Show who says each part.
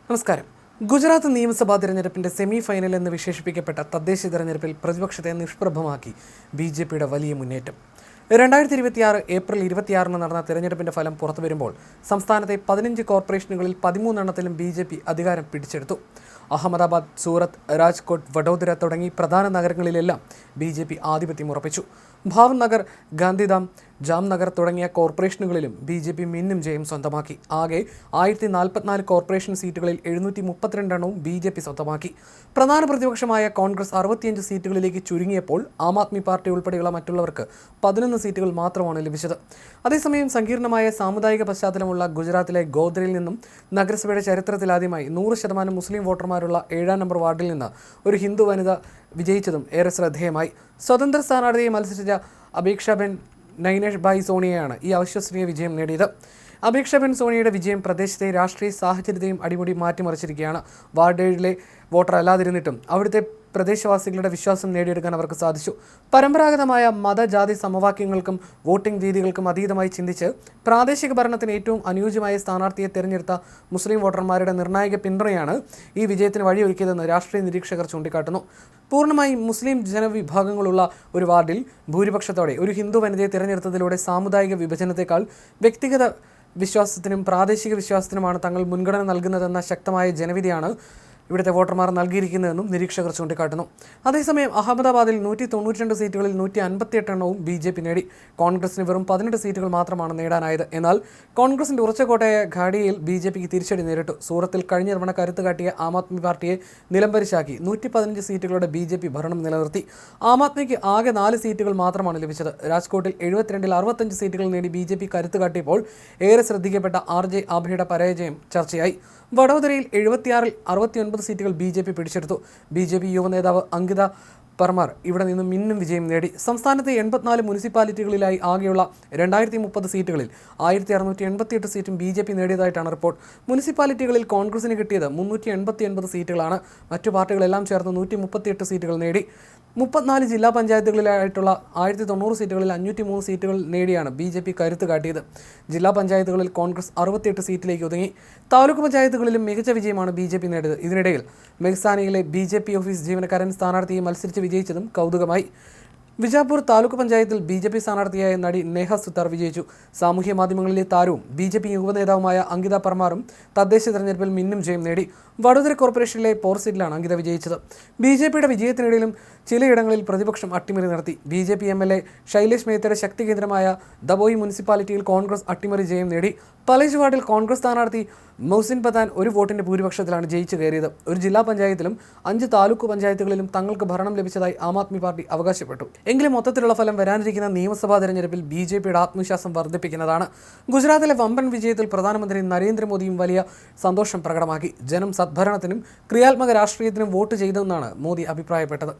Speaker 1: നമസ്കാരം. ഗുജറാത്ത് നിയമസഭാ തിരഞ്ഞെടുപ്പിന്റെ സെമി ഫൈനൽ എന്ന് വിശേഷിപ്പിക്കപ്പെട്ട തദ്ദേശ തിരഞ്ഞെടുപ്പിൽ പ്രതിപക്ഷത്തെ നിഷ്പ്രഭമാക്കി BJPയുടെ വലിയ മുന്നേറ്റം. 2026 ഏപ്രിൽ 26 നടന്ന തിരഞ്ഞെടുപ്പിന്റെ ഫലം പുറത്തുവരുമ്പോൾ സംസ്ഥാനത്തെ 15 കോർപ്പറേഷനുകളിൽ 13 എണ്ണത്തിലും BJP അധികാരം പിടിച്ചെടുത്തു. അഹമ്മദാബാദ്, സൂറത്ത്, രാജ്കോട്ട്, വഡോദര തുടങ്ങി പ്രധാന നഗരങ്ങളിലെല്ലാം BJP ആധിപത്യം ഉറപ്പിച്ചു. ഭാവ്നഗർ, ഗാന്ധിധാം, ജാംനഗർ തുടങ്ങിയ കോർപ്പറേഷനുകളിലും BJP മിന്നും ജയം സ്വന്തമാക്കി. ആകെ 1044 കോർപ്പറേഷൻ സീറ്റുകളിൽ 732 എണ്ണവും BJP സ്വന്തമാക്കി. പ്രധാന പ്രതിപക്ഷമായ കോൺഗ്രസ് 65 സീറ്റുകളിലേക്ക് ചുരുങ്ങിയപ്പോൾ ആം ആദ്മി പാർട്ടി ഉൾപ്പെടെയുള്ള മറ്റുള്ളവർക്ക് 11 സീറ്റുകൾ മാത്രമാണ് ലഭിച്ചത്. അതേസമയം സങ്കീർണമായ സാമുദായിക പശ്ചാത്തലമുള്ള ഗുജറാത്തിലെ ഗോദ്രയിൽ നിന്നും നഗരസഭയുടെ ചരിത്രത്തിലാദ്യമായി 100% മുസ്ലിം വോട്ടർമാരുള്ള 7-ാം നമ്പർ വാർഡിൽ നിന്ന് ഒരു ഹിന്ദു വനിത വിജയിച്ചതും ഏറെ ശ്രദ്ധേയമായി. സ്വതന്ത്ര സ്ഥാനാർത്ഥിയെ മത്സരിച്ച അപേക്ഷാബെൻ നൈനേഷ് ഭായ് സോണിയയാണ് ഈ അവിശ്വസനീയ വിജയം നേടിയത്. അപേക്ഷാബെൻ സോണിയുടെ വിജയം പ്രദേശത്തെ രാഷ്ട്രീയ സാഹചര്യത്തെയും അടിമുടി മാറ്റിമറിച്ചിരിക്കുകയാണ്. വാർഡ് 7-ലെ വോട്ടർ അല്ലാതിരുന്നിട്ടും അവിടുത്തെ പ്രദേശവാസികളുടെ വിശ്വാസം നേടിയെടുക്കാൻ അവർക്ക് സാധിച്ചു. പരമ്പരാഗതമായ മതജാതി സമവാക്യങ്ങൾക്കും വോട്ടിംഗ് രീതികൾക്കും അതീതമായി ചിന്തിച്ച് പ്രാദേശിക ഭരണത്തിന് ഏറ്റവും അനുയോജ്യമായ സ്ഥാനാർത്ഥിയെ തിരഞ്ഞെടുത്ത മുസ്ലിം വോട്ടർമാരുടെ നിർണായക പിന്തുണയാണ് ഈ വിജയത്തിന് വഴിയൊരുക്കിയതെന്ന് രാഷ്ട്രീയ നിരീക്ഷകർ ചൂണ്ടിക്കാട്ടുന്നു. പൂർണ്ണമായും മുസ്ലിം ജനവിഭാഗങ്ങളുള്ള ഒരു വാർഡിൽ ഭൂരിപക്ഷത്തോടെ ഒരു ഹിന്ദു വനിതയെ തിരഞ്ഞെടുത്തതിലൂടെ സാമുദായിക വിഭജനത്തെക്കാൾ വ്യക്തിഗത വിശ്വാസത്തിനും പ്രാദേശിക വിശ്വാസത്തിനുമാണ് തങ്ങൾ മുൻഗണന നൽകുന്നതെന്ന ശക്തമായ ജനവിധിയാണ് ഇവിടുത്തെ വോട്ടർമാർ നൽകിയിരിക്കുന്നതെന്നും നിരീക്ഷകർ ചൂണ്ടിക്കാട്ടുന്നു. അതേസമയം അഹമ്മദാബാദിൽ 192 സീറ്റുകളിൽ 158 എണ്ണവും BJP നേടി. കോൺഗ്രസിന് വെറും 18 സീറ്റുകൾ മാത്രമാണ് നേടാനായത്. എന്നാൽ കോൺഗ്രസിന്റെ ഉറച്ചകോട്ടയായ ഘാഡിയയിൽ BJPക്ക് തിരിച്ചടി നേരിട്ടു. സൂറത്തിൽ കഴിഞ്ഞ തവണ കരുത്ത് കാട്ടിയ ആം ആദ്മി പാർട്ടിയെ നിലംപരിശാക്കി 115 സീറ്റുകളുടെ BJP ഭരണം നിലനിർത്തി. ആം ആദ്മിക്ക് ആകെ 4 സീറ്റുകൾ മാത്രമാണ് ലഭിച്ചത്. രാജ്കോട്ടിൽ 72-ൽ 65 സീറ്റുകൾ നേടി BJP കരുത്ത് കാട്ടിയപ്പോൾ ഏറെ ശ്രദ്ധിക്കപ്പെട്ട RJ ആഭയുടെ പരാജയം ചർച്ചയായി. വഡോദരയിൽ 76-ൽ 69 സീറ്റുകൾ BJP പിടിച്ചെടുത്തു. BJP യുവനേതാവ് അങ്കിത പർമാർ ഇവിടെ നിന്ന് മിന്നും വിജയം നേടി. സംസ്ഥാനത്തെ 84 മുനിസിപ്പാലിറ്റികളിലായി ആകെയുള്ള 2030 സീറ്റുകളിൽ 1688 സീറ്റും BJP നേടിയതായിട്ടാണ് റിപ്പോർട്ട്. മുനിസിപ്പാലിറ്റികളിൽ കോൺഗ്രസിന് കിട്ടിയത് 389 സീറ്റുകളാണ്. മറ്റു പാർട്ടികളെല്ലാം ചേർന്ന് 138 സീറ്റുകൾ നേടി. 34 ജില്ലാ പഞ്ചായത്തുകളിലായിട്ടുള്ള 1090 സീറ്റുകളിൽ 503 സീറ്റുകൾ നേടിയാണ് BJP കരുത്ത് കാട്ടിയത്. ജില്ലാ പഞ്ചായത്തുകളിൽ കോൺഗ്രസ് 68 സീറ്റിലേക്ക് ഒതുങ്ങി. താലൂക്ക് പഞ്ചായത്തുകളിലും മികച്ച വിജയമാണ് BJP നേടിയത്. ഇതിനിടയിൽ മെഹ്സാനയിലെ BJP ഓഫീസ് ജീവനക്കാരൻ സ്ഥാനാർത്ഥിയെ മത്സരിച്ച് വിജയിച്ചതും കൗതുകമായി. വിജാപൂർ താലൂക്ക് പഞ്ചായത്തിൽ BJP സ്ഥാനാർത്ഥിയായ നടി നേഹ സുത്താർ വിജയിച്ചു. സാമൂഹ്യ മാധ്യമങ്ങളിലെ താരവും BJP യുവനേതാവുമായ അങ്കിത പർമാറും തദ്ദേശ തെരഞ്ഞെടുപ്പിൽ മിന്നും ജയം നേടി. വഡോദര കോർപ്പറേഷനിലെ പോർസീറ്റിലാണ് അങ്കിത വിജയിച്ചത്. BJPയുടെ വിജയത്തിനിടയിലും ചിലയിടങ്ങളിൽ പ്രതിപക്ഷം അട്ടിമറി നടത്തി. BJP MLA ശൈലേഷ് മേത്തയുടെ ശക്തി കേന്ദ്രമായ ദബോയി മുനിസിപ്പാലിറ്റിയിൽ കോൺഗ്രസ് അട്ടിമറി ജയം നേടി. പലേജ് വാർഡിൽ കോൺഗ്രസ് സ്ഥാനാർത്ഥി മൗസിൻ പത്താൻ ഒരു വോട്ടിന്റെ ഭൂരിപക്ഷത്തിലാണ് ജയിച്ചു കയറിയത്. ഒരു ജില്ലാ പഞ്ചായത്തിലും 5 താലൂക്ക് പഞ്ചായത്തുകളിലും തങ്ങൾക്ക് ഭരണം ലഭിച്ചതായി ആം ആദ്മി പാർട്ടി അവകാശപ്പെട്ടു. എങ്കിലും മൊത്തത്തിലുള്ള ഫലം വരാനിരിക്കുന്ന നിയമസഭാ തെരഞ്ഞെടുപ്പിൽ BJPയുടെ ആത്മവിശ്വാസം വർദ്ധിപ്പിക്കുന്നതാണ്. ഗുജറാത്തിലെ വമ്പൻ വിജയത്തിൽ പ്രധാനമന്ത്രി നരേന്ദ്രമോദിയും വലിയ സന്തോഷം പ്രകടമാക്കി. ജനം സദ്ഭരണത്തിനും ക്രിയാത്മക രാഷ്ട്രീയത്തിനും വോട്ട് ചെയ്തെന്നാണ് മോദി അഭിപ്രായപ്പെട്ടത്.